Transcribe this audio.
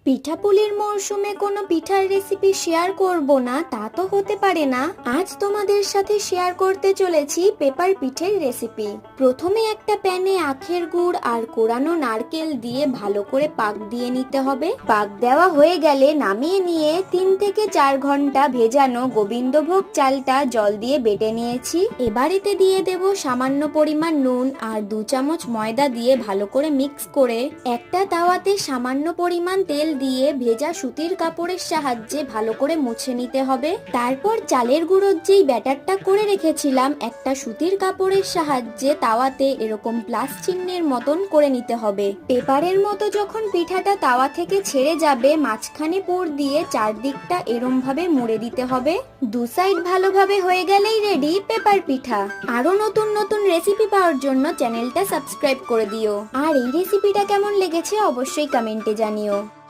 পিঠাপুলির মরশুমে কোনো পিঠার রেসিপি শেয়ার করব না তা তো হতে পারে না। আজ তোমাদের সাথে শেয়ার করতে চলেছি পেপার পিঠের রেসিপি। প্রথমে একটা প্যানে আখের গুড় আর কোরানো নারকেল দিয়ে ভালো করে পাক দিয়ে নিতে হবে। পাক দেওয়া হয়ে গেলে নামিয়ে নিয়ে 3 থেকে 4 ঘন্টা ভেজানো গোবিন্দভোগ চালটা জল দিয়ে বেটে নিয়েছি। এবার এতে দিয়ে দেব সামান্য পরিমাণ নুন আর 2 চামচ ময়দা দিয়ে ভালো করে মিক্স করে একটা তাওয়াতে সামান্য পরিমাণ তেল দিয়ে ভেজা সুতির কাপড়ের সাহায্যে ভালো করে মুছে নিতে হবে। তারপর চালের গুঁড়োর যেই ব্যাটারটা করে রেখেছিলাম একটা সুতির কাপড়ের সাহায্যে তাওয়াতে এরকম প্লাস চিহ্নের মতন করে নিতে হবে। পেপারের মতো যখন পিঠাটা তাওয়া থেকে ছেড়ে যাবে মাঝখানে পুর দিয়ে চারদিকটা এরম ভাবে মুড়ে দিতে হবে। দু সাইড ভালোভাবে হয়ে গেলেই রেডি পেপার পিঠা। আরো নতুন নতুন রেসিপি পাওয়ার জন্য চ্যানেলটা সাবস্ক্রাইব করে দিও। আর এই রেসিপিটা কেমন লেগেছে অবশ্যই কমেন্টে জানিও।